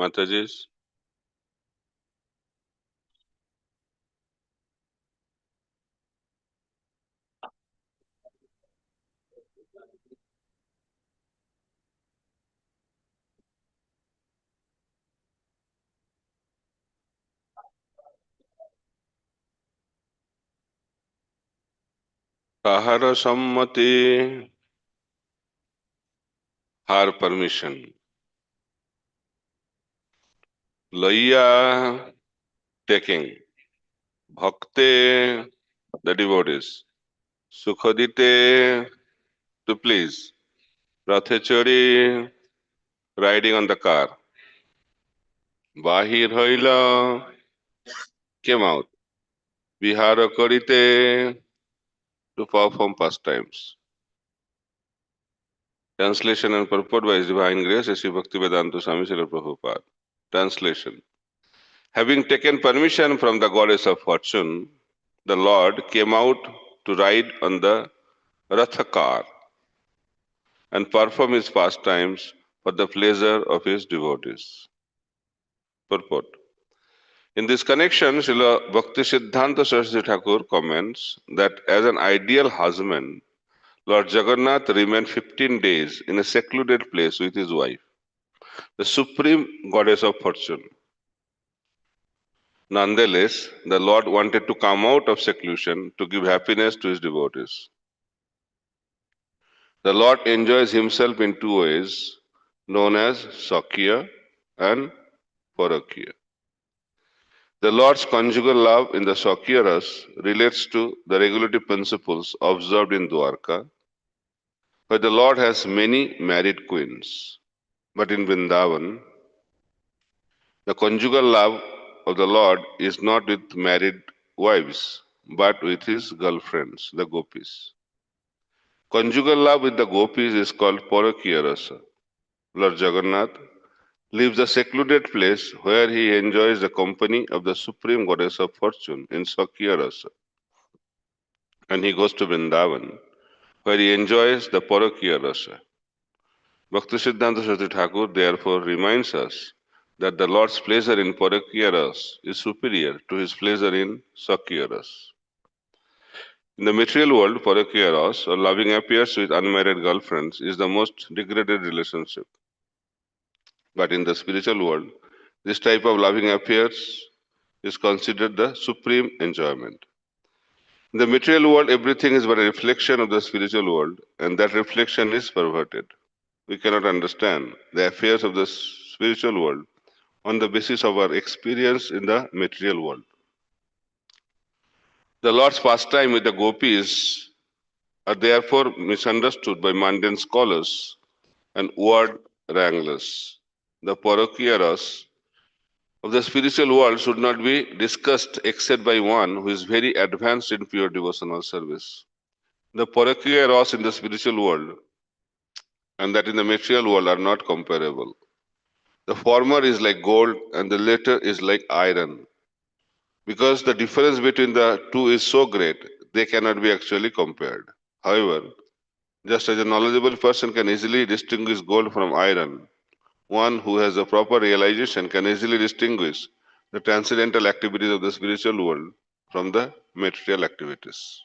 Matajis. Kahara sammati, her permission. Laya, taking. Bhakte, the devotees. Sukhadite, to please. Rathechari, riding on the car. Bahir Haila, came out. Vihara Karite, to perform pastimes. Translation and purport by His Divine Grace, Sri Bhaktivedanta Swami Srila Prabhupada. Translation. Having taken permission from the goddess of fortune, the Lord came out to ride on the Ratha car and perform his pastimes for the pleasure of his devotees. Purport. In this connection, Srila Bhakti Siddhanta Saraswati Thakur comments that as an ideal husband, Lord Jagannath remained 15 days in a secluded place with his wife, the supreme goddess of fortune. Nonetheless, the Lord wanted to come out of seclusion to give happiness to his devotees. The Lord enjoys himself in two ways, known as Sakya and Parakya. The Lord's conjugal love in the Sakya Ras relates to the regulative principles observed in Dwarka, where the Lord has many married queens. But in Vrindavan, the conjugal love of the Lord is not with married wives, but with his girlfriends, the gopis. Conjugal love with the gopis is called Parakya Rasa. Lord Jagannath leaves a secluded place where he enjoys the company of the supreme goddess of fortune in Sakya Rasa. And he goes to Vrindavan, where he enjoys the Parakya Rasa. Bhaktisiddhanta Saraswati Thakur therefore reminds us that the Lord's pleasure in Parakya Rasa is superior to his pleasure in Sakya Rasa. In the material world, Parakya Rasa, or loving affairs with unmarried girlfriends, is the most degraded relationship. But in the spiritual world, this type of loving affairs is considered the supreme enjoyment. In the material world, everything is but a reflection of the spiritual world, and that reflection is perverted. We cannot understand the affairs of the spiritual world on the basis of our experience in the material world. The Lord's pastime with the gopis are therefore misunderstood by mundane scholars and word wranglers. The Parakya Ras of the spiritual world should not be discussed except by one who is very advanced in pure devotional service. The Parakya Ras in the spiritual world and that in the material world are not comparable. The former is like gold and the latter is like iron. Because the difference between the two is so great, they cannot be actually compared. However, just as a knowledgeable person can easily distinguish gold from iron, one who has a proper realization can easily distinguish the transcendental activities of the spiritual world from the material activities.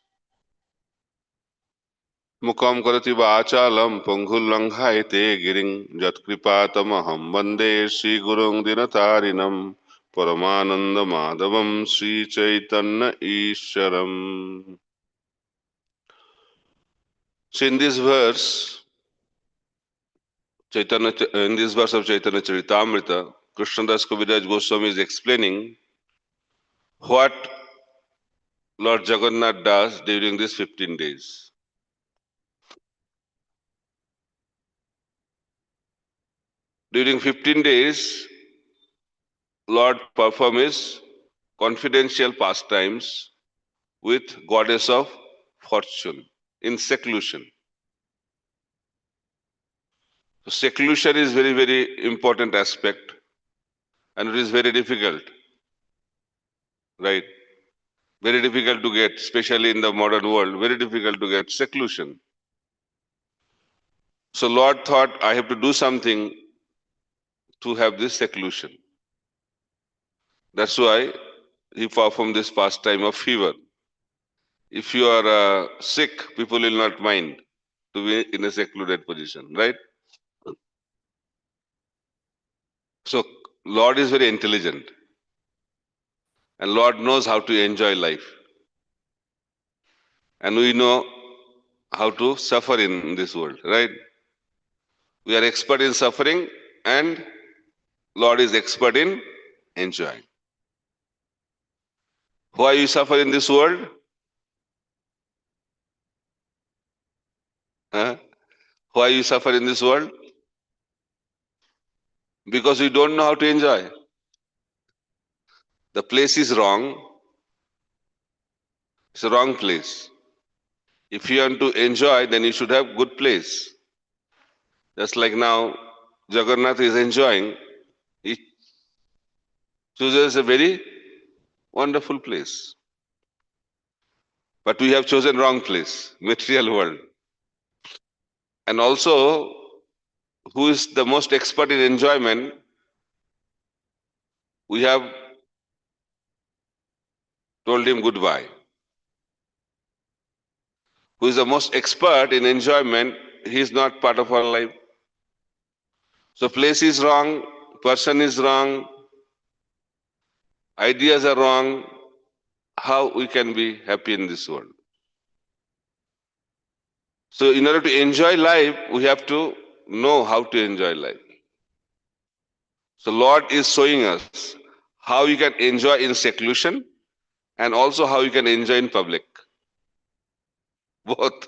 Mukam karati vachalam panghullanghaite giring jatkripatamaham vande Sri Gurung Dinatarinam Paramananda Madhavam Sri Chaitanya Isharam. So in this verse, in this verse of Chaitanya Charitamrita, Krishnadas Kaviraj Goswami is explaining what Lord Jagannath does during these 15 days. During 15 days, Lord performs his confidential pastimes with goddess of fortune in seclusion. So seclusion is very, very important aspect and it is very difficult, right? Very difficult to get, especially in the modern world, very difficult to get seclusion. So Lord thought, I have to do something to have this seclusion. That's why he performed this pastime of fever. If you are sick, people will not mind to be in a secluded position, right? So Lord is very intelligent, and Lord knows how to enjoy life. And we know how to suffer in this world, right? We are expert in suffering, and Lord is expert in enjoying. Why you suffer in this world? Huh? Why you suffer in this world? Because we don't know how to enjoy. The place is wrong. It's a wrong place. If you want to enjoy, then you should have good place. Just like now, Jagannath is enjoying. He chooses a very wonderful place. But we have chosen wrong place, material world. And also, who is the most expert in enjoyment? We have told him goodbye. Who is the most expert in enjoyment? He is not part of our life. So place is wrong, person is wrong, ideas are wrong. How we can be happy in this world? So in order to enjoy life, we have to know how to enjoy life. So Lord is showing us how you can enjoy in seclusion and also how you can enjoy in public. Both.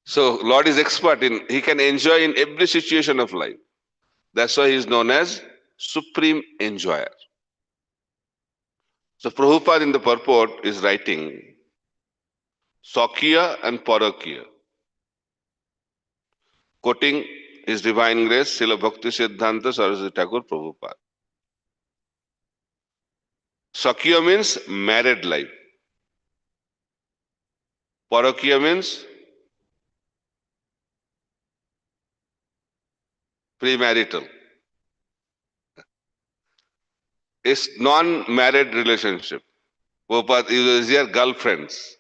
So Lord is expert in, he can enjoy in every situation of life. That's why he is known as supreme enjoyer. So Prabhupada in the purport is writing Sakya and Parakya, quoting His Divine Grace, Srila Bhakti Siddhanta Saraswati Thakur Prabhupada. Sakya means married life. Parakya means premarital. It's non-married relationship. Prabhupada uses here girlfriends,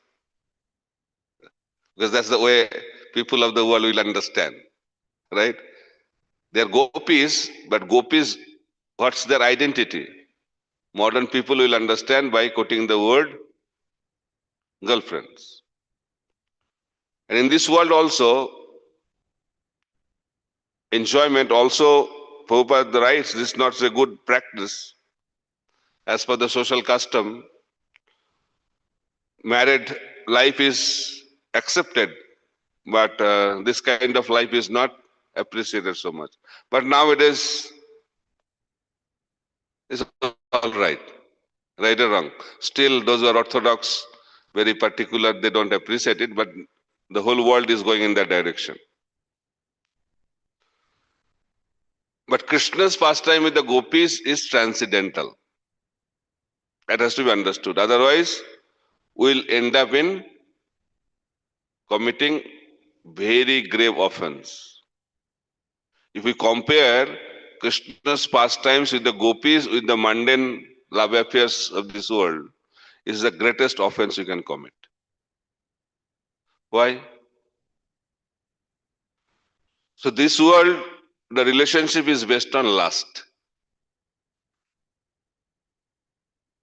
because that's the way people of the world will understand, right? They're gopis, but gopis, what's their identity? Modern people will understand by quoting the word girlfriends. And in this world also, enjoyment also, Prabhupada writes, this is not a good practice. As per the social custom, married life is accepted, but this kind of life is not appreciated so much. But nowadays, it's all right, right or wrong. Still, those who are orthodox, very particular, they don't appreciate it, but the whole world is going in that direction. But Krishna's pastime with the gopis is transcendental. That has to be understood. Otherwise, we'll end up in committing very grave offense. If we compare Krishna's pastimes with the gopis, with the mundane love affairs of this world, is the greatest offense you can commit. Why? So this world, the relationship is based on lust.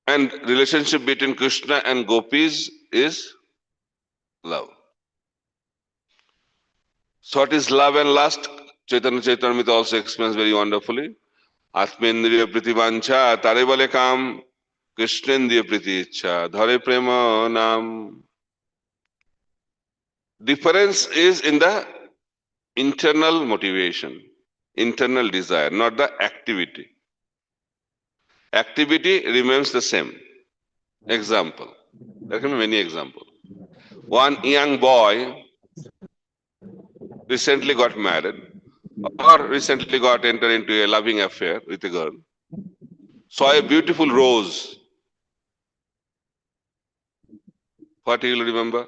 And relationship between Krishna and gopis is love. So what is love and lust? Chaitanya Charitamrita also explains very wonderfully. Atmendriya pritivancha tare bole kam Krishnendriya priti ichha dhare prema nam. Difference is in the internal motivation, internal desire, not the activity. Activity remains the same. Example. There can be many examples. One young boy recently got married or recently got entered into a loving affair with a girl, saw a beautiful rose. What he will remember?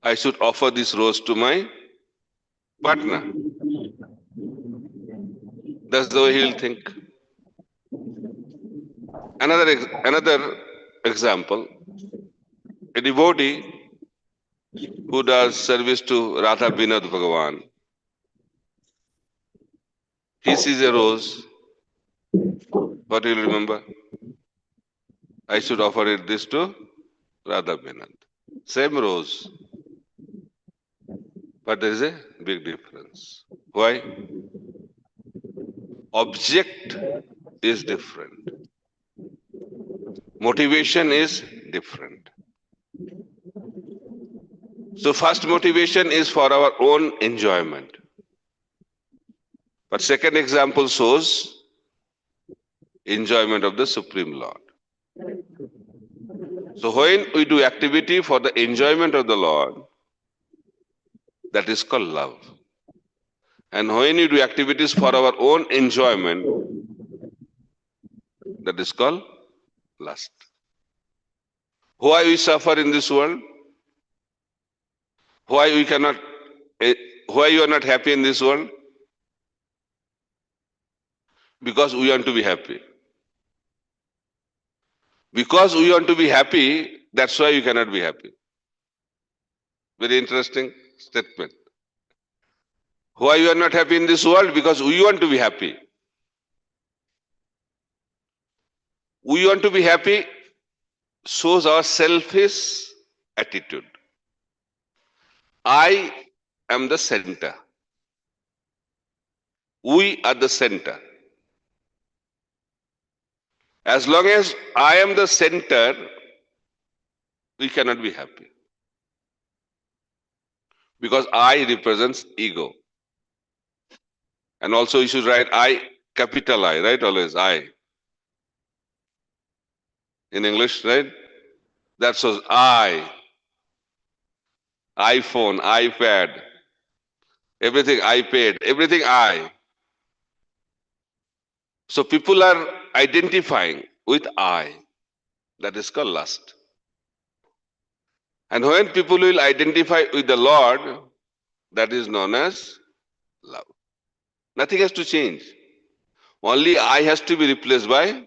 I should offer this rose to my partner. That's the way he will think. Another example, a devotee who does service to Radha Binod Bhagavan, he sees a rose. What will you remember? I should offer it this to Radha Binod. Same rose, but there is a big difference. Why? Object is different. Motivation is different. So first motivation is for our own enjoyment. But second example shows enjoyment of the Supreme Lord. So when we do activity for the enjoyment of the Lord, that is called love. And when we do activities for our own enjoyment, that is called lust. Why we suffer in this world? Why we cannot, why you are not happy in this world? Because we want to be happy. Because we want to be happy, that's why you cannot be happy. Very interesting statement. Why you are not happy in this world? Because we want to be happy. We want to be happy shows our selfish attitude. I am the center. We are the center. As long as I am the center, we cannot be happy. Because I represents ego. And also you should write I, capital I, right? Always I. In English, right? That shows I. iPhone, iPad, everything I paid, everything I. So people are identifying with I. That is called lust. And when people will identify with the Lord, that is known as love. Nothing has to change. Only I has to be replaced by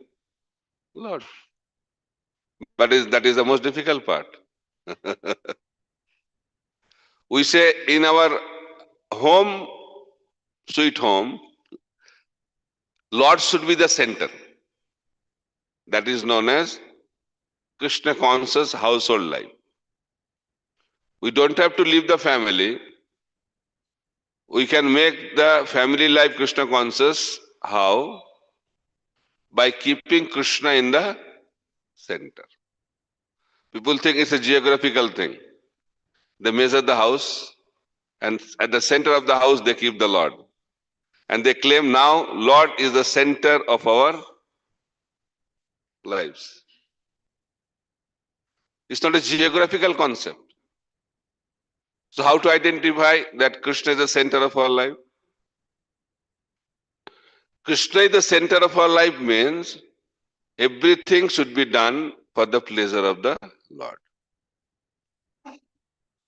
Lord. But that is the most difficult part. We say in our home, sweet home, Lord should be the center. That is known as Krishna conscious household life. We don't have to leave the family. We can make the family life Krishna conscious. How? By keeping Krishna in the center. People think it's a geographical thing. They measure the house and at the center of the house they keep the Lord. And they claim now Lord is the center of our lives. It's not a geographical concept. So how to identify that Krishna is the center of our life? Krishna is the center of our life means everything should be done for the pleasure of the Lord.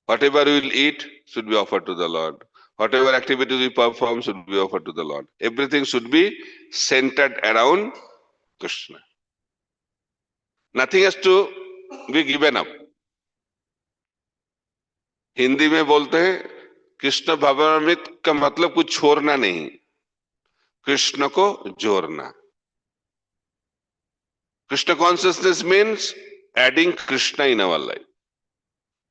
Whatever we will eat should be offered to the Lord. Whatever activities we perform should be offered to the Lord. Everything should be centered around Krishna. Nothing has to be given up. Hindi में बोलते हैं कृष्ण भवनामृत का मतलब कुछ छोड़ना नहीं, कृष्ण को जोड़ना. Krishna consciousness means adding Krishna in our life.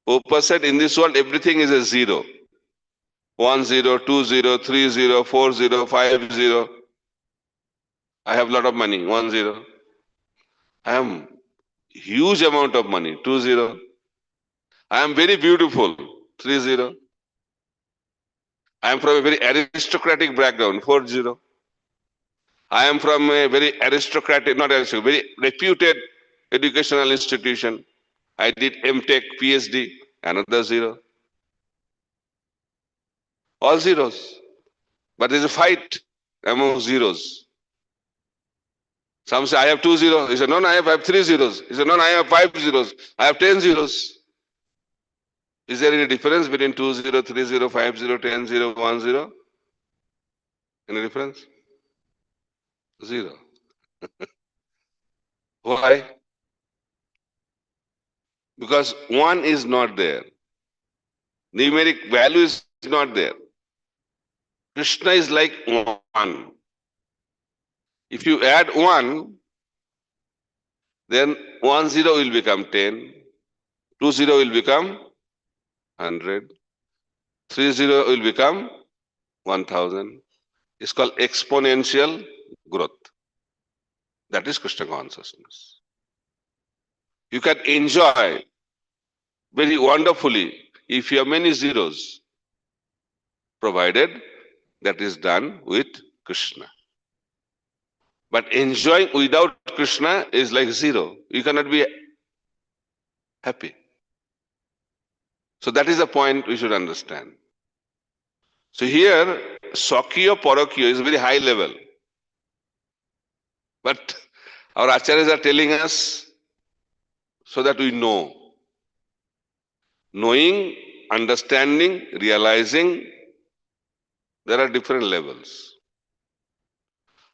Prabhupada said in this world everything is a zero. 1 0, 2 0, 3 0, 4 0, 5 0. I have a lot of money, 1 0. I am huge amount of money, 2 0. I am very beautiful, 3 0. I am from a very aristocratic background, 4 0. I am from a very aristocratic, not aristocratic, very reputed educational institution. I did M.Tech, PhD, another 0. All zeros. But there is a fight among zeros. Some say, I have 2 zeros. He said, no, I have 3 zeros. He said, no, I have 5 zeros. I have 10 zeros. Is there any difference between 2 0, 3 0, 5 0, 10 0, 1 0? Any difference? Zero. Why? Because 1 is not there. Numeric value is not there. Krishna is like 1. If you add 1, then 10 will become 10, 20 will become 100, 30 will become 1000. It's called exponential growth. That is Krishna consciousness. You can enjoy very wonderfully if you have many zeros, provided that is done with Krishna. But enjoying without Krishna is like zero. You cannot be happy. So that is the point we should understand. So here, Sakya Parakya is very high level. But our acharyas are telling us so that we know. Knowing, understanding, realizing, there are different levels.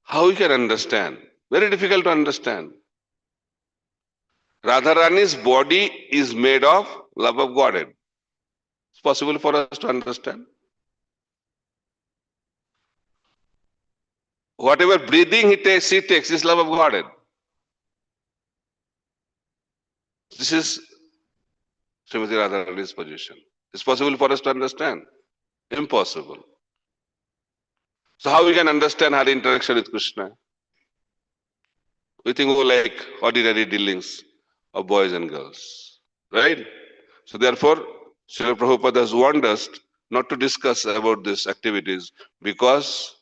How we can understand? Very difficult to understand. Radharani's body is made of love of Godhead. It's possible for us to understand. Whatever breathing she takes is love of Godhead. This is Srimati Radharani's position. It's possible for us to understand? Impossible. So how we can understand her interaction with Krishna? We think like ordinary dealings of boys and girls. Right? So therefore, Srila Prabhupada has warned us not to discuss about these activities because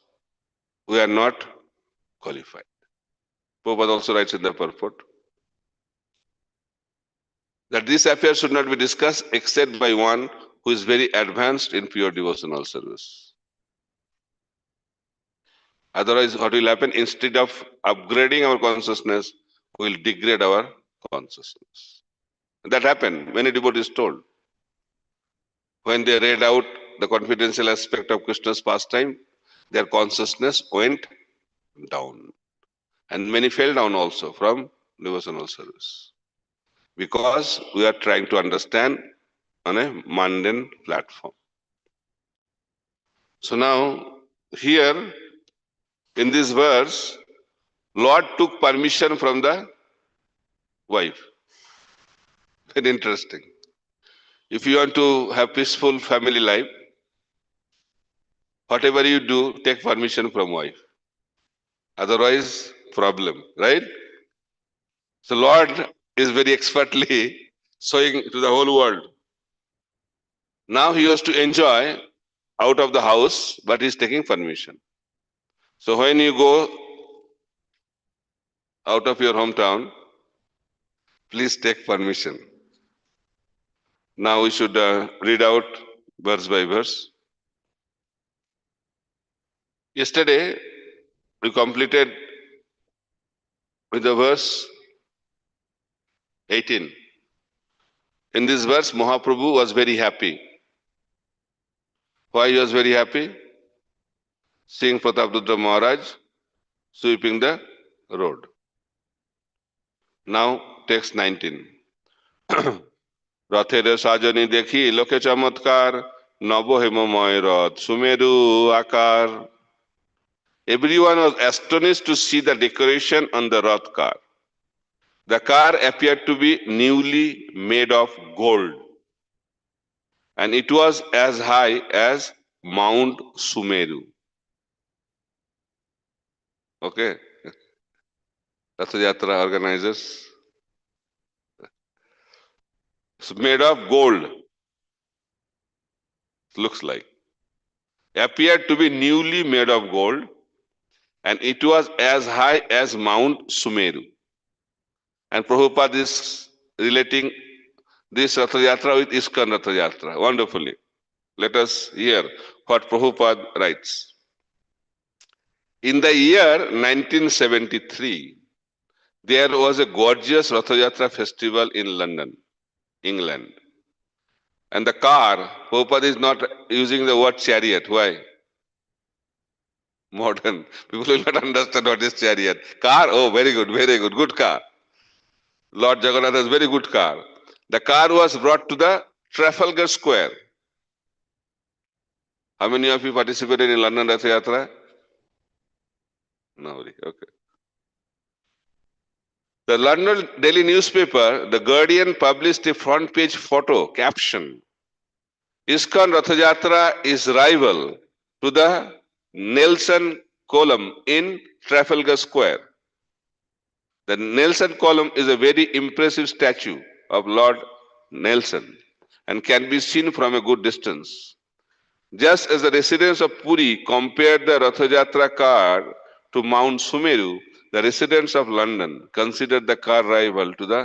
we are not qualified. Prabhupada also writes in the purport that these affairs should not be discussed except by one who is very advanced in pure devotional service. Otherwise, what will happen? Instead of upgrading our consciousness, we will degrade our consciousness. That happened. Many devotees told. When they read out the confidential aspect of Krishna's pastime, their consciousness went down. And many fell down also from devotional service. Because we are trying to understand on a mundane platform. So now, here, in this verse, Lord took permission from the wife. Very interesting. If you want to have peaceful family life, whatever you do, take permission from wife. Otherwise, problem, right? So Lord is very expertly showing to the whole world. Now he has to enjoy out of the house, but he is taking permission. So when you go out of your hometown, please take permission. Now we should read out verse by verse. Yesterday, we completed with the verse 18. In this verse, Mahaprabhu was very happy. Why he was very happy? Seeing Pratapruddra Maharaj sweeping the road. Now, text 19. Rathere sajani dekhi loke chamatkar nabo hemamay rath sumeru akar. Everyone was astonished to see the decoration on the Rath car. The car appeared to be newly made of gold, and it was as high as Mount Sumeru. Okay? Rath Yatra organizers. It's made of gold. Looks like. Appeared to be newly made of gold, and it was as high as Mount Sumeru. And Prabhupada is relating this Rath Yatra with ISKCON Rath Yatra wonderfully. Let us hear what Prabhupada writes. In the year 1973, there was a gorgeous Rath Yatra festival in London, England. And the car, Prabhupada is not using the word chariot. Why? Modern. People will not understand what is chariot. Car, oh, very good car. Lord Jagannath has very good car. The car was brought to the Trafalgar Square. How many of you participated in London Rath Yatra? Nobody. Okay. The London daily newspaper, The Guardian, published a front page photo caption. ISKCON Rath Yatra is rival to the Nelson column in Trafalgar Square. The Nelson column is a very impressive statue of Lord Nelson and can be seen from a good distance. Just as the residents of Puri compared the Rath Yatra car to Mount Sumeru, the residents of London considered the car rival to the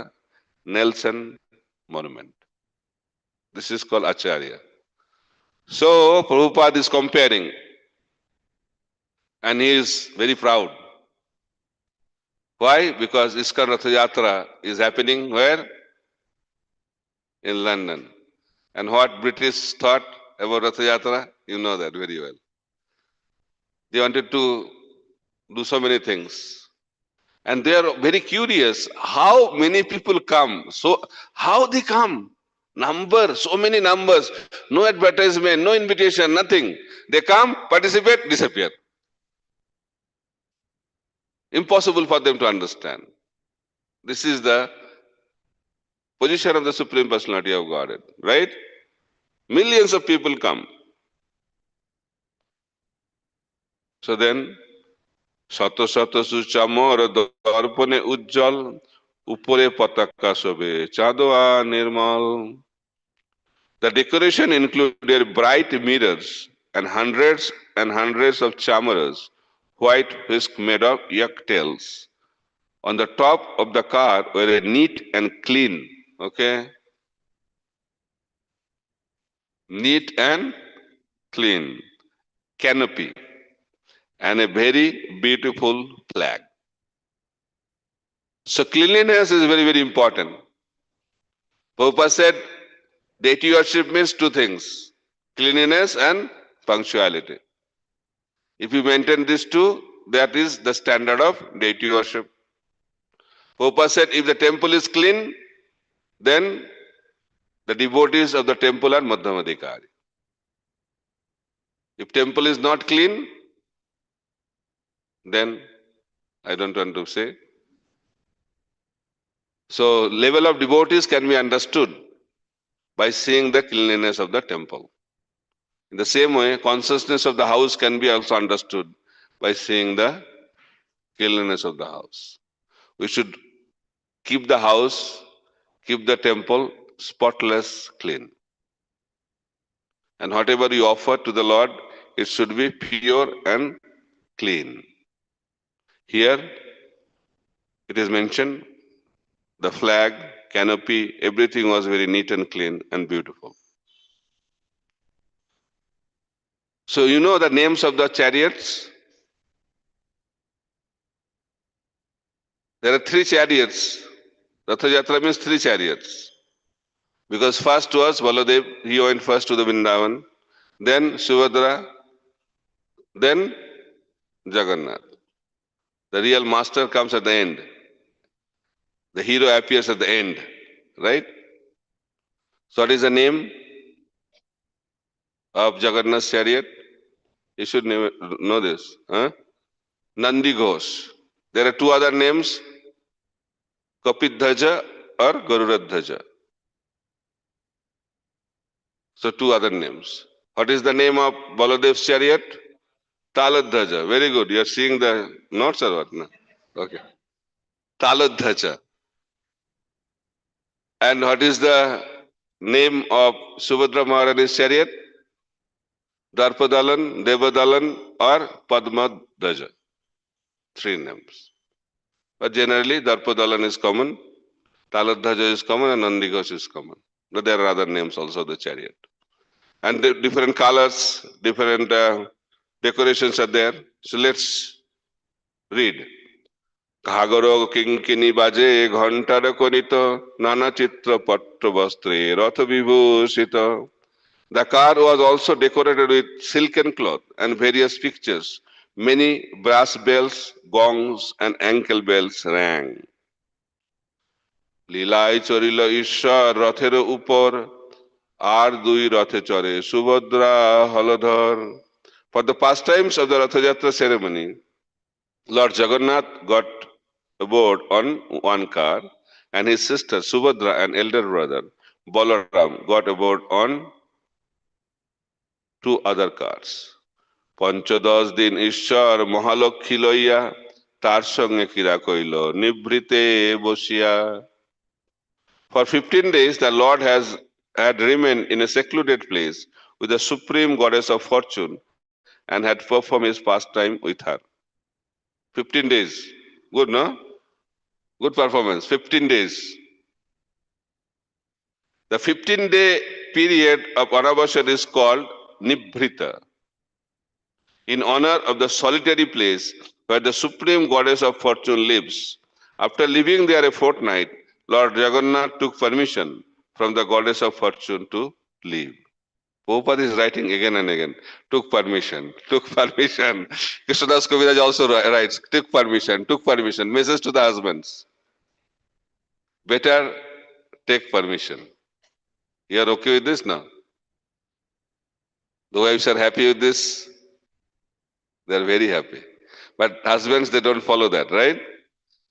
Nelson monument. This is called Acharya. So Prabhupada is comparing, and he is very proud. Why? Because ISKCON Rath Yatra is happening where? In London. And what British thought about Rath Yatra? You know that very well. They wanted to do so many things. And they are very curious how many people come. So, how they come? Numbers, so many numbers. No advertisement, no invitation, nothing. They come, participate, disappear. Impossible for them to understand. This is the position of the Supreme Personality of Godhead, right? Millions of people come. So then, শত শত সুচামর দর্পণে উজ্জ্বল উপরে পতাকা শোভে চাঁদোয়া নির্মল. The decoration included bright mirrors and hundreds of chamaras, white whisk made of yak tails. On the top of the car were a neat and clean, okay? Neat and clean canopy and a very beautiful flag. So cleanliness is very important. Prabhupada said deity worship means two things, cleanliness and punctuality. If you maintain these two, that is the standard of deity worship. Prabhupada said if the temple is clean, then the devotees of the temple are Madhyamadikari. If temple is not clean, then I don't want to say. So level of devotees can be understood by seeing the cleanliness of the temple. In the same way, consciousness of the house can be also understood by seeing the cleanliness of the house. We should keep the house, keep the temple spotless, clean. And whatever you offer to the Lord, it should be pure and clean. Here, it is mentioned, the flag, canopy, everything was very neat and clean and beautiful. So you know the names of the chariots? There are 3 chariots. Rath Yatra means 3 chariots. Because first was Baladev, he went first to the Vrindavan, then Subhadra, then Jagannath. The real master comes at the end. The hero appears at the end, right? So what is the name of Jagannath's chariot? You should know this. Huh? Nandi Ghosh. There are 2 other names, Kapidhaja or Garuradhaja. So 2 other names. What is the name of Baladev's chariot? Taladhaja. Very good. You are seeing the notes or what? No? Okay. Taladhaja. And what is the name of Subhadra Maharani's chariot? Darpadalan, Devadalan or Padmadhaja. 3 names. But generally Darpadalan is common, Taladhaja is common and Nandighosh is common. But there are other names also of the chariot. And the different colors, different decorations are there. So let's read. Ghagar কিঙ্কিনি বাজে ঘণ্টার কনিত নানা চিত্র পট্ট বস্ত্রে রথ বিভূষিত. The car was also decorated with silken cloth and various pictures Many brass bells, gongs, and ankle bells rang. লীলায় চরিল ঈশ্বর রথের উপর আর দুই রথে চড়ে Subhadra Haldhar. For the pastimes of the Ratha Yatra ceremony, Lord Jagannath got aboard on one car, and his sister Subhadra and elder brother Balaram got aboard on two other cars. পঞ্চদশ দিন ঈশ্বর মহালক্ষ্মী লইয়া তার সঙ্গে ক্রীড়া কইল নিভৃতে বসিয়া. For 15 days the Lord had remained in a secluded place with the supreme goddess of fortune and had performed his pastime with her. 15 days. Good, no? Good performance. 15 days. The 15-day period of Anavasya is called Nibhrita, in honor of the solitary place where the supreme goddess of fortune lives. After living there a fortnight, Lord Jagannath took permission from the goddess of fortune to leave. Prabhupada is writing again and again, took permission. Krishnadas Kaviraj also writes, took permission. Message to the husbands. Better take permission. You are okay with this now? The wives are happy with this? They are very happy. But husbands, they don't follow that, right?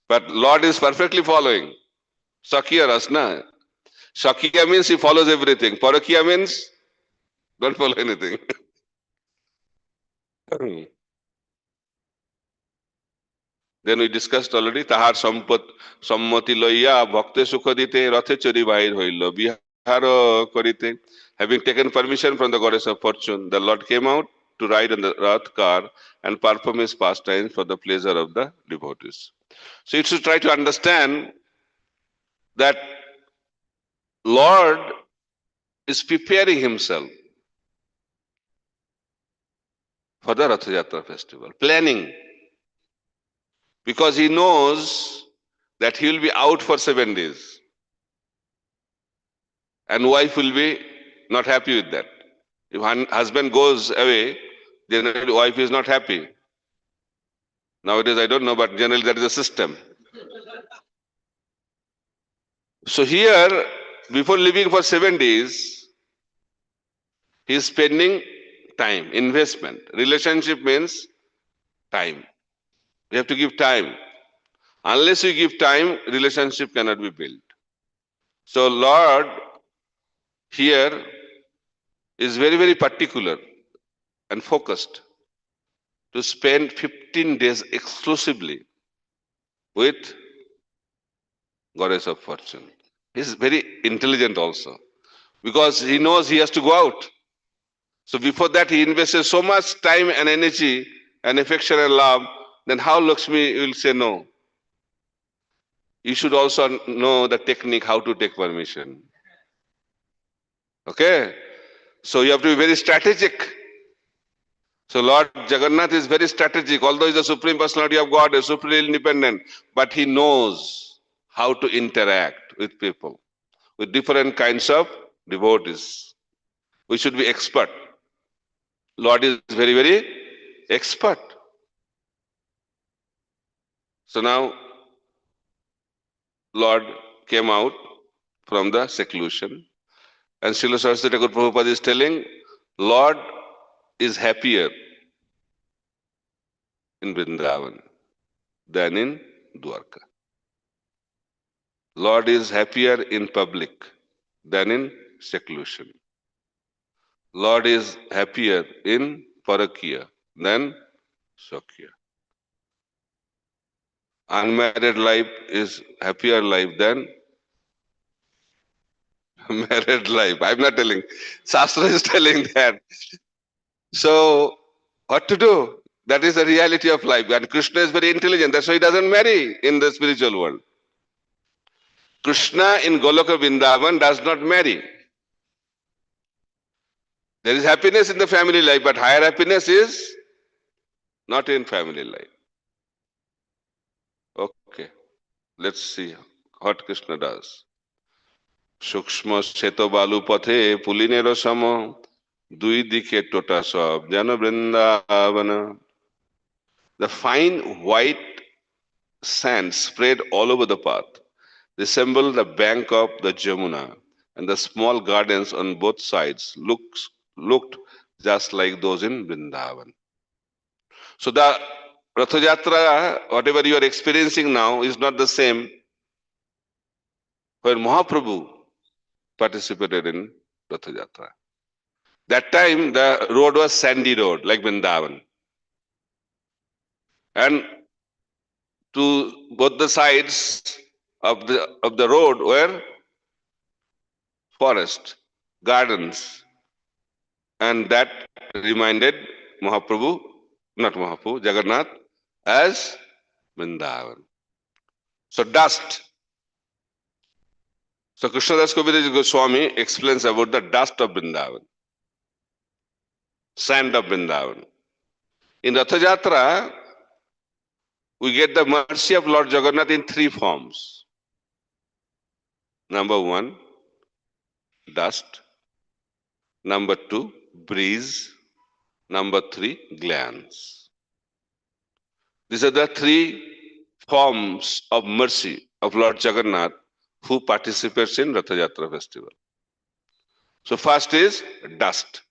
But Lord is perfectly following. Sakya Rasna. Sakya means he follows everything. Parakya means don't follow anything. Then we discussed already. Tahar sammati loiya bhakte sukha dite rathe chori bahir hoilo bihara korite. Having taken permission from the goddess of fortune, the Lord came out to ride on the Rath car and perform his pastimes for the pleasure of the devotees. So you should try to understand that Lord is preparing himself for the Rath Yatra festival, planning, because he knows that he will be out for 7 days and wife will be not happy with that. If husband goes away, generally wife is not happy. Nowadays I don't know, but generally that is the system. So here, before leaving for 7 days, he is spending time, investment. Relationship means time. You have to give time. Unless you give time, relationship cannot be built. So Lord here is very, very particular and focused to spend 15 days exclusively with goddess of fortune. He is very intelligent also, because he knows he has to go out. So before that he invested so much time and energy and affection and love, then how Lakshmi will say no? You should also know the technique how to take permission. Okay? So you have to be very strategic. So Lord Jagannath is very strategic. Although he is the Supreme Personality of God, is supremely independent, but he knows how to interact with people, with different kinds of devotees. We should be expert. Lord is very, very expert. So now Lord came out from the seclusion, and Srila Saraswati Thakur Prabhupada is telling, Lord is happier in Vrindavan than in Dwarka. Lord is happier in public than in seclusion. Lord is happier in Parakya than Sakya. Unmarried life is happier life than married life. I'm not telling. Shastra is telling that. So what to do? That is the reality of life. And Krishna is very intelligent. That's why he doesn't marry in the spiritual world. Krishna in Goloka Vrindavan does not marry. There is happiness in the family life, but higher happiness is not in family life. Okay, let's see what Krishna does. Sukshma Sheto Balu Pathe Pulinero Samo Dui Dike Tota Sab Jana Vrindavana. The fine white sand spread all over the path resembled the bank of the Jamuna, and the small gardens on both sides looked just like those in Vrindavan. So the Ratha Yatra, whatever you are experiencing now, is not the same when Mahaprabhu participated in Ratha Yatra. That time the road was sandy road, like Vrindavan. And to both the sides of the road were forest, gardens, and that reminded Mahaprabhu, not Mahaprabhu, Jagannath, as Vrindavan. So dust. So Krishnadas Kaviraj Goswami explains about the dust of Vrindavan, sand of Vrindavan. In Ratha Yatra, we get the mercy of Lord Jagannath in three forms. Number one, dust. Number two, breeze. Number three, glands. These are the three forms of mercy of Lord Jagannath who participates in Ratha Yatra festival. So first is dust.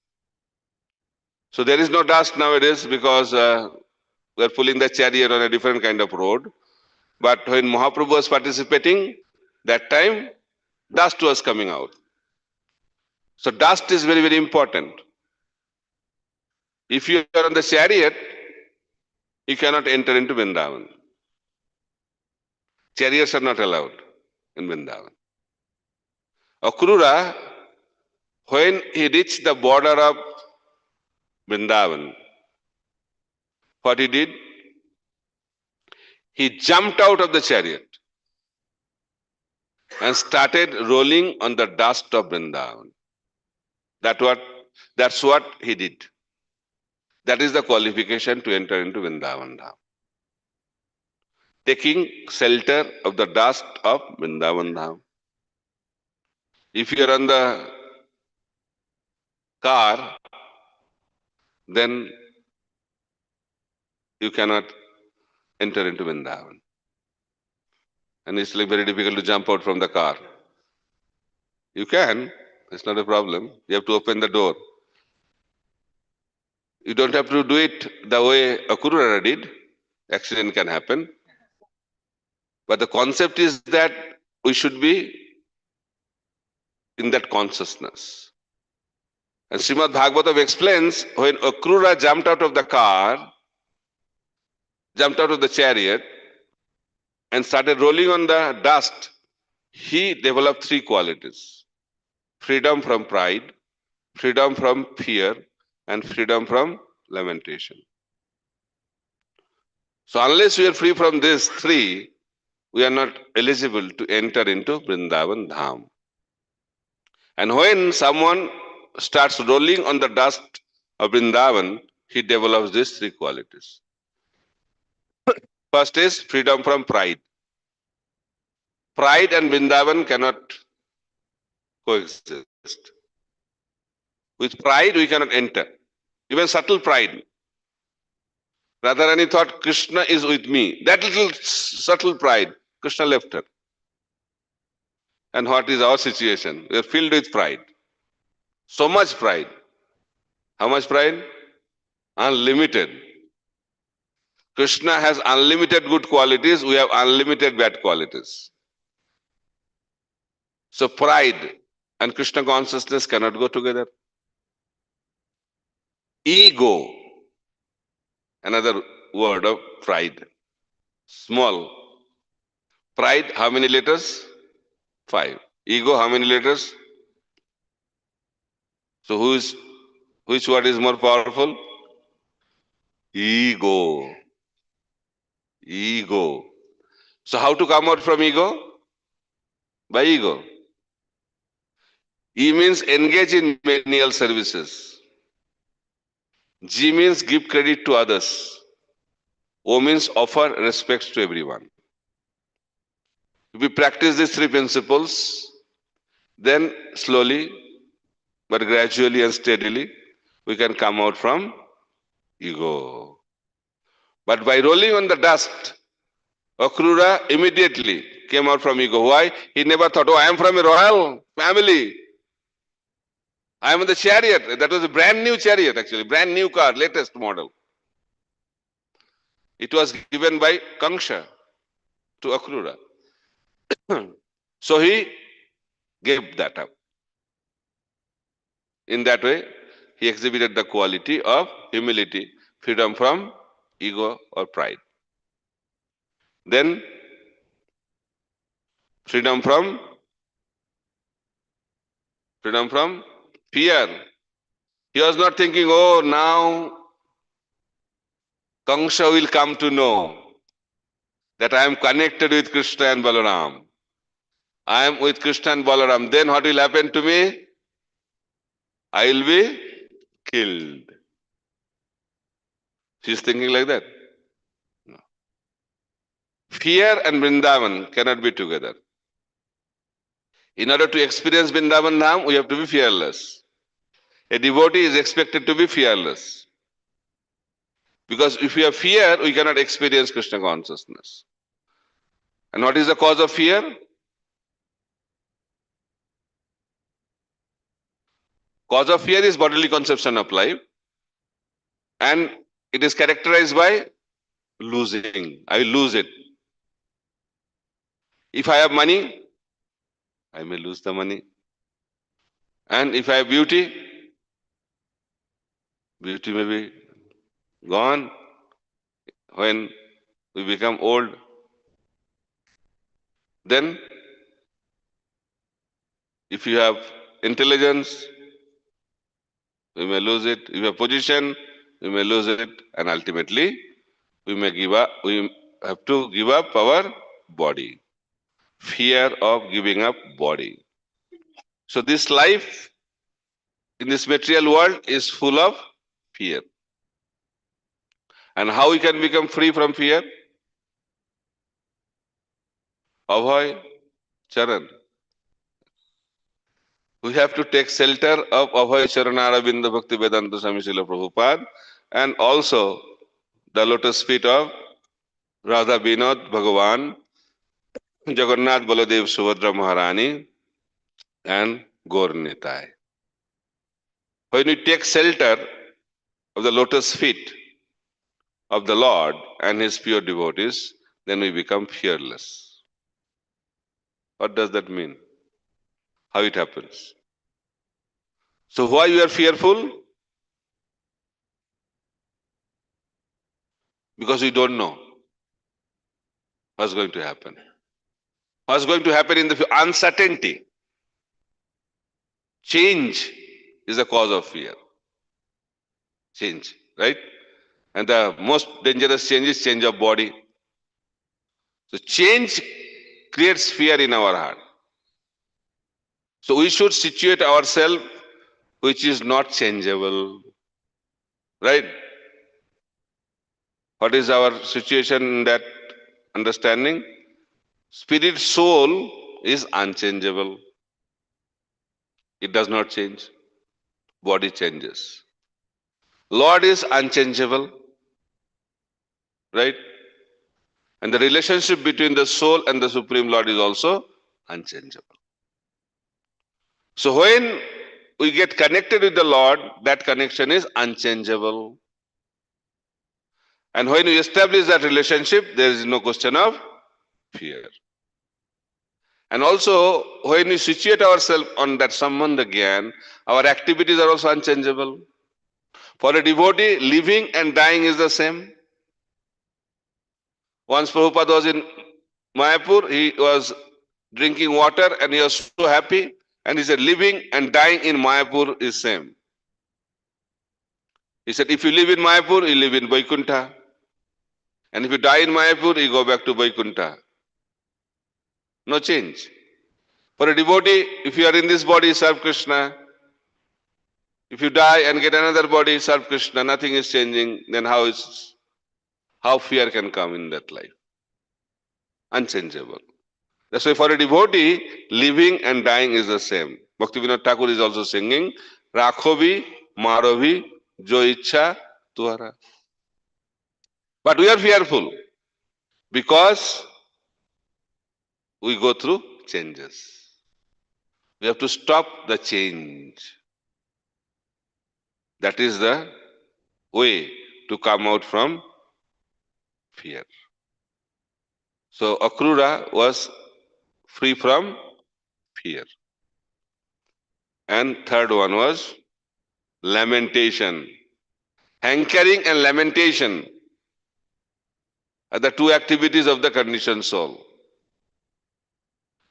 So there is no dust nowadays because we are pulling the chariot on a different kind of road. But when Mahaprabhu was participating, that time dust was coming out. So dust is very, very important. If you are on the chariot, you cannot enter into Vrindavan. Chariots are not allowed in Vrindavan. Akrura, when he reached the border of Vrindavan, what he did? He jumped out of the chariot and started rolling on the dust of Vrindavan. That's what he did. That is the qualification to enter into Vrindavan Dham. Taking shelter of the dust of Vrindavan Dham. If you are on the car, then you cannot enter into Vrindavan. And it's like very difficult to jump out from the car. You can, it's not a problem. You have to open the door. You don't have to do it the way Akurura did. Accident can happen. But the concept is that we should be in that consciousness. And Srimad Bhagavatam explains when Akrura jumped out of the car, jumped out of the chariot, and started rolling on the dust, he developed three qualities: freedom from pride, freedom from fear, and freedom from lamentation. So unless we are free from these three, we are not eligible to enter into Vrindavan Dham. And when someone starts rolling on the dust of Vrindavan, he develops these three qualities. First is freedom from pride. Pride and Vrindavan cannot coexist. With pride, we cannot enter. Even subtle pride. Radharani thought Krishna is with me. That little subtle pride, Krishna left her. And what is our situation? We are filled with pride. So much pride. How much pride? Unlimited. Krishna has unlimited good qualities, we have unlimited bad qualities. So pride and Krishna consciousness cannot go together. Ego, another word of pride. Small. Pride, how many letters? 5. Ego, how many letters? So which word is more powerful? Ego. Ego. So how to come out from ego? By ego. E means engage in menial services. G means give credit to others. O means offer respect to everyone. If we practice these three principles, then slowly but gradually and steadily we can come out from ego. But by rolling on the dust, Akrura immediately came out from ego. Why? He never thought, oh, I am from a royal family. I am in the chariot. That was a brand new chariot, actually, brand new car, latest model. It was given by Kangsha to Akrura. So he gave that up. In that way, he exhibited the quality of humility, freedom from ego or pride. Then freedom from fear. He was not thinking, oh, now Kangsha will come to know that I am connected with Krishna and Balaram. I am with Krishna and Balaram. Then what will happen to me? I will be killed. She is thinking like that. No. Fear and Vrindavan cannot be together. In order to experience Vrindavan Dham, we have to be fearless. A devotee is expected to be fearless. Because if we have fear, we cannot experience Krishna consciousness. And what is the cause of fear? Cause of fear is bodily conception of life. And it is characterized by losing. I will lose it. If I have money, I may lose the money. And if I have beauty, beauty may be gone when we become old. Then, if you have intelligence, we may lose it. If you have position, we may lose it. And ultimately, we have to give up our body. Fear of giving up body. So this life in this material world is full of fear. And how we can become free from fear? Abhay Charan. We have to take shelter of Abhay Charanaravinda Bhakti Vedanta Swami Srila Prabhupada and also the lotus feet of Radha Vinod Bhagavan, Jagannath Baladev Subhadra Maharani and Gaur Nitai. When we take shelter of the lotus feet of the Lord and His pure devotees, then we become fearless. What does that mean? How it happens? So why you are fearful? Because we don't know what's going to happen. What's going to happen in the uncertainty? Change is the cause of fear. Change, right? And the most dangerous change is change of body. So change creates fear in our heart. So we should situate ourselves which is not changeable. Right? What is our situation in that understanding? Spirit soul is unchangeable. It does not change. Body changes. Lord is unchangeable. Right? And the relationship between the soul and the Supreme Lord is also unchangeable. So when we get connected with the Lord, that connection is unchangeable. And when we establish that relationship, there is no question of fear. And also, when we situate ourselves on that Sambandha Gyan, our activities are also unchangeable. For a devotee, living and dying is the same. Once Prabhupada was in Mayapur, he was drinking water and he was so happy. And he said, living and dying in Mayapur is same. He said, if you live in Mayapur, you live in Vaikuntha. And if you die in Mayapur, you go back to Vaikuntha. No change. For a devotee, if you are in this body, serve Krishna. If you die and get another body, serve Krishna, nothing is changing, then how fear can come in that life? Unchangeable. That's why for a devotee, living and dying is the same. Bhaktivinoda Thakur is also singing, Rakhobi, Marobi, Jo Ichha, Tuhara. But we are fearful because we go through changes. We have to stop the change. That is the way to come out from fear. So Akrura was free from fear. And third one was lamentation. Hankering and lamentation are the two activities of the conditioned soul.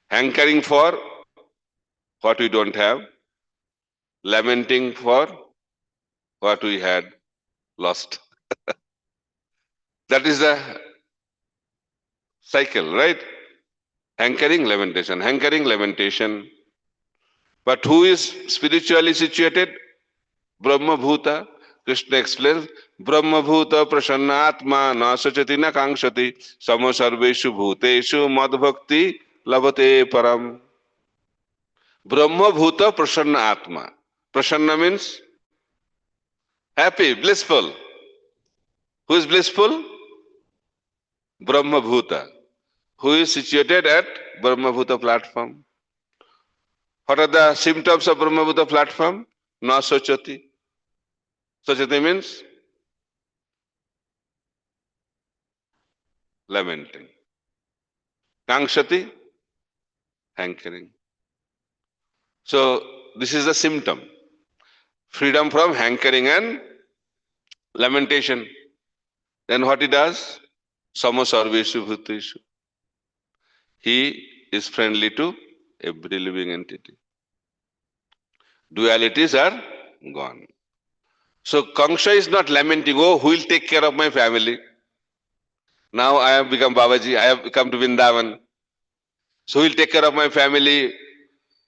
Hankering for what we don't have, lamenting for what we had lost. That is the cycle, right? Hankering, lamentation, hankering, lamentation. But who is spiritually situated? Brahma Bhuta. Krishna explains, Brahma Bhuta prasannatma na sachati na kangshati samo sarveshu bhuteshu mad bhakti labate param. Brahma Bhuta prasanna atma. Prasanna means happy, blissful. Who is blissful? Brahma Bhuta. Who is situated at Brahma Bhuta platform? What are the symptoms of Brahma Bhuta platform? Na sachati. Sachati means lamenting. Kangshati, hankering. So this is the symptom. Freedom from hankering and lamentation. Then what he does? Sama sarveshu bhuteshu. He is friendly to every living entity. Dualities are gone. So Kangsha is not lamenting, oh, who will take care of my family? Now I have become Babaji, I have come to Vrindavan. So who will take care of my family?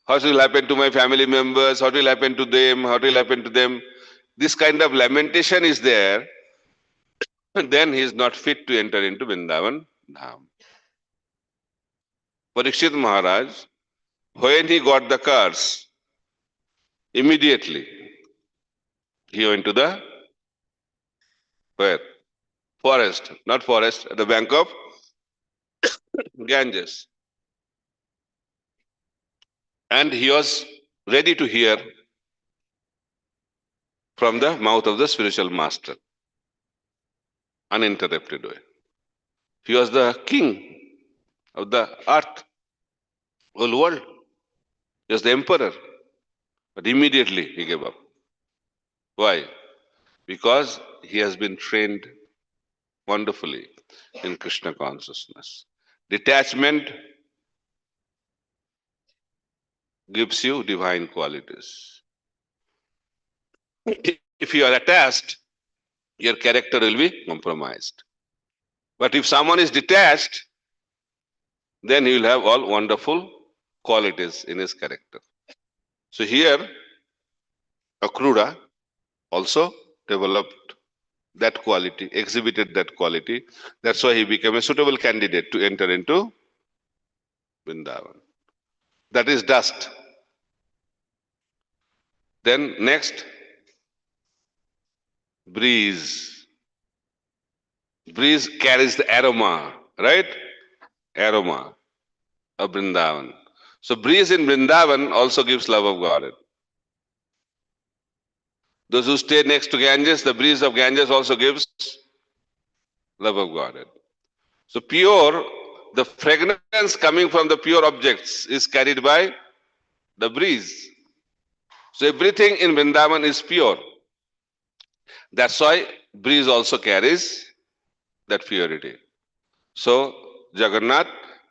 What will happen to my family members? What will happen to them? What will happen to them? This kind of lamentation is there, then he is not fit to enter into Vrindavan Dham. Parikshit Maharaj, when he got the curse, immediately he went to the where? Forest, not forest, at the bank of Ganges. And he was ready to hear from the mouth of the spiritual master, uninterrupted way. He was the king of the earth, whole world. He was the emperor. But immediately he gave up. Why? Because he has been trained wonderfully in Krishna consciousness. Detachment gives you divine qualities. If you are attached, your character will be compromised. But if someone is detached, then he will have all wonderful qualities in his character. So here, Akrura also developed that quality, exhibited that quality. That's why he became a suitable candidate to enter into Vrindavan. That is dust. Then next, breeze. Breeze carries the aroma, right? Aroma of Vrindavan. So breeze in Vrindavan also gives love of God. Those who stay next to Ganges, the breeze of Ganges also gives love of God. So pure, the fragrance coming from the pure objects is carried by the breeze. So everything in Vrindavan is pure. That's why breeze also carries that purity. So Jagannath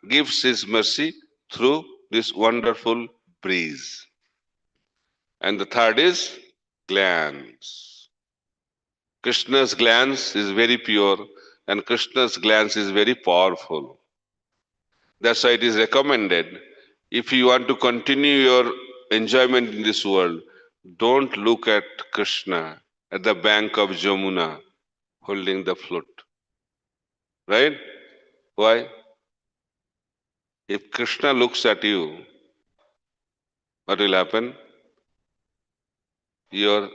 gives his mercy through this wonderful breeze. And the third is glance. Krishna's glance is very pure and Krishna's glance is very powerful. That's why it is recommended, if you want to continue your enjoyment in this world, don't look at Krishna at the bank of Jamuna holding the flute. Right? Why? If Krishna looks at you, what will happen? Your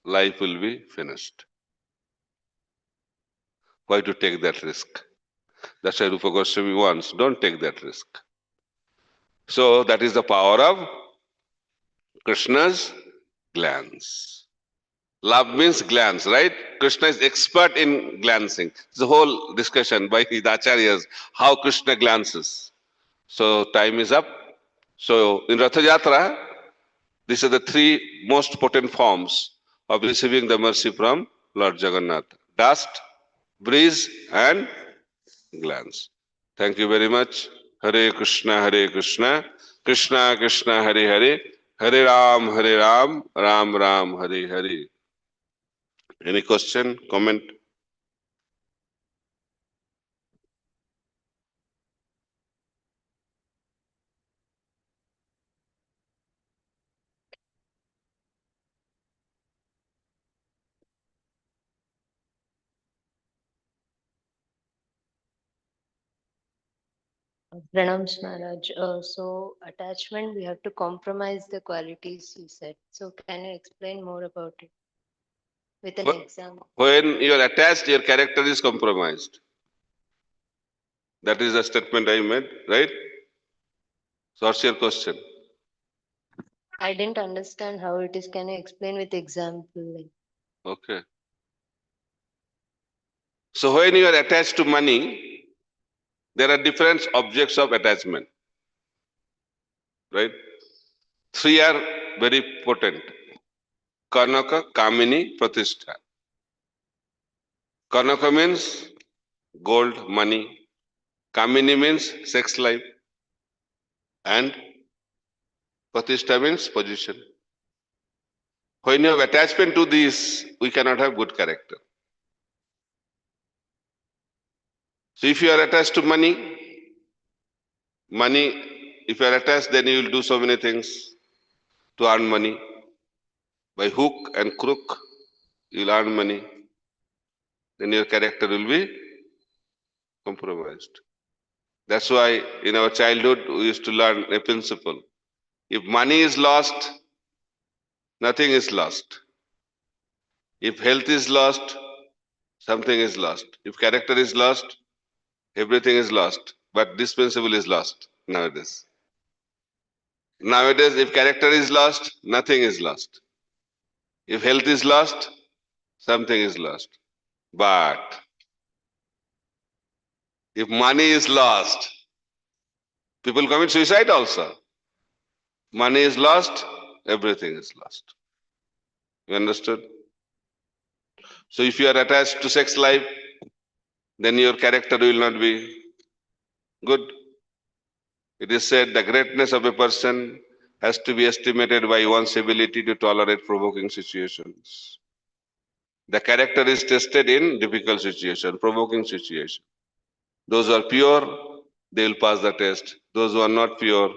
life will be finished. Why to take that risk? That's why Rupa Goswami wants, don't take that risk. So that is the power of Krishna's glance. Love means glance, right? Krishna is expert in glancing. It's a whole discussion by the acharyas, how Krishna glances. So time is up. So in Ratha Yatra, these are the three most potent forms of receiving the mercy from Lord Jagannath. Dust, breeze, and glance. Thank you very much. Hare Krishna, Krishna Krishna, Hare Hare, Hare Ram, Ram Ram, Hare Hare. Any question, comment? Pranams Maharaj. So attachment, we have to compromise the qualities you said. So can you explain more about it with an example? When you are attached, your character is compromised. That is the statement I made, right? So what's your question? I didn't understand how it is. Can you explain with example? Like, Okay. So when you are attached to money, there are different objects of attachment, right? Three are very potent. Kanaka, Kamini, Pratishtha. Kanaka means gold, money. Kamini means sex life. And Pratishtha means position. When you have attachment to these, we cannot have good character. So if you are attached to money, if you are attached, then you will do so many things to earn money. By hook and crook, you will earn money. Then your character will be compromised. That's why in our childhood we used to learn a principle. If money is lost, nothing is lost. If health is lost, something is lost. If character is lost, everything is lost. But this principle is lost nowadays. Nowadays, if character is lost, nothing is lost. If health is lost, something is lost. But if money is lost, people commit suicide also. Money is lost, everything is lost. You understood? So if you are attached to sex life, then your character will not be good. It is said the greatness of a person has to be estimated by one's ability to tolerate provoking situations. The character is tested in difficult situation, provoking situation. Those who are pure, they will pass the test. Those who are not pure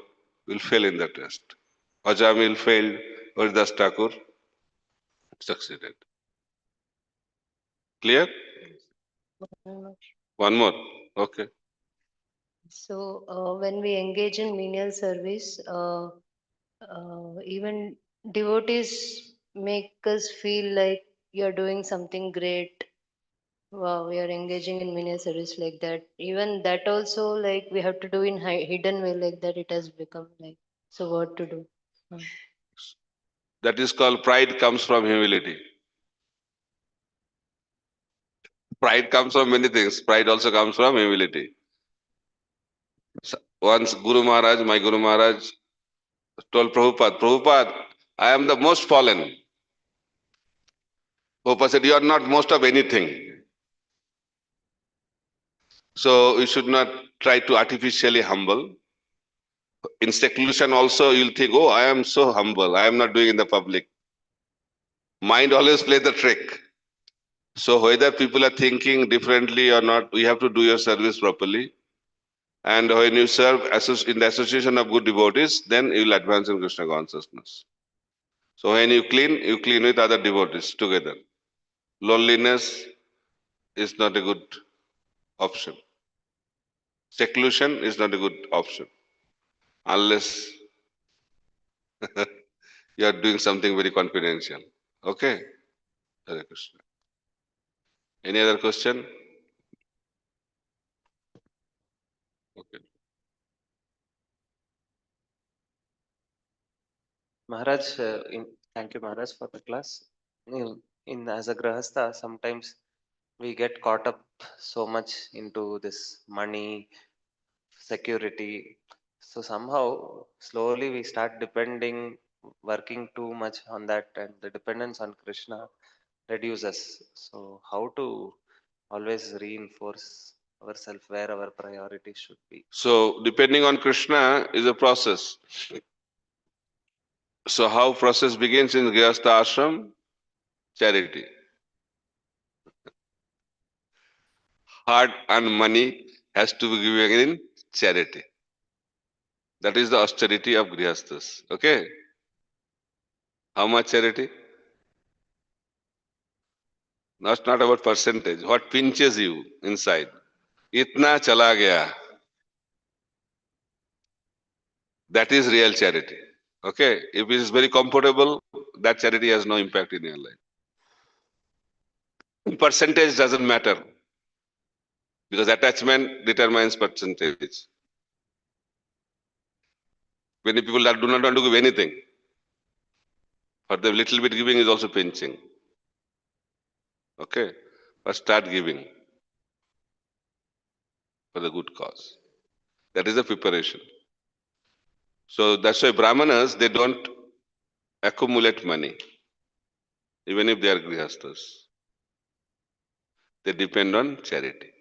will fail in the test. Ajamil failed, Haridas Thakur succeeded. Clear? One more. Okay. so when we engage in menial service, even devotees make us feel like you're doing something great. Wow, we are engaging in menial service like that. Even that also, like we have to do in hidden way, like that. It has become like, so what to do? Hmm. That is called pride comes from humility. Pride comes from many things. Pride also comes from humility. Once my Guru Maharaj told Prabhupada, I am the most fallen. Prabhupada said, you are not most of anything. So you should not try to artificially humble. In seclusion also, you'll think, oh, I am so humble. I am not doing in the public. Mind always plays the trick. So whether people are thinking differently or not, we have to do your service properly. And when you serve in the association of good devotees, then you will advance in Krishna consciousness. So when you clean with other devotees together. Loneliness is not a good option. Seclusion is not a good option unless you are doing something very confidential. Okay? Hare Krishna. Any other question? Maharaj, thank you, Maharaj, for the class. As a grahastha, sometimes we get caught up so much into this money, security. So somehow, slowly, we start depending, working too much on that, and the dependence on Krishna reduces. So, how to always reinforce ourselves where our priority should be? So depending on Krishna is a process. So how process begins in Grihastha ashram? Charity. Hard earned money has to be given in charity. That is the austerity of Grihasthas. Okay? How much charity? That's not about percentage. What pinches you inside. Itna chala gaya. That is real charity. Okay? If it is very comfortable, that charity has no impact in your life. Percentage doesn't matter because attachment determines percentage. Many people that do not want to give anything, for the little bit giving is also pinching. Okay? But start giving for the good cause. That is the preparation. So that's why Brahmanas, they don't accumulate money, even if they are grihasthas. They depend on charity.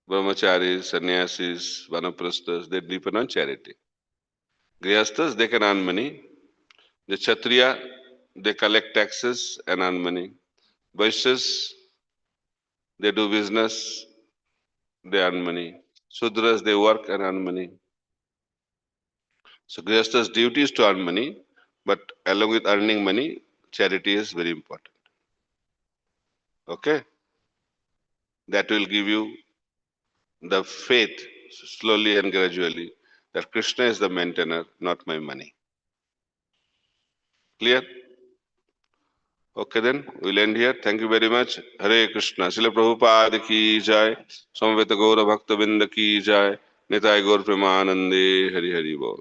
Brahmacharis, sannyasis, vanaprasthas, they depend on charity. Grihasthas, they can earn money. The Kshatriya, they collect taxes and earn money. Vaishyas, they do business, they earn money. Sudras, they work and earn money. So Grihastha's duty is to earn money, but along with earning money, charity is very important. Okay? That will give you the faith slowly and gradually that Krishna is the maintainer, not my money. Clear? Okay then, we'll end here. Thank you very much. Hare Krishna. Srila Prabhupada ki jai. Samveta Gaura Bhakta Binda ki jai. Nitai Gaur Premanande. Hari Hari Bol.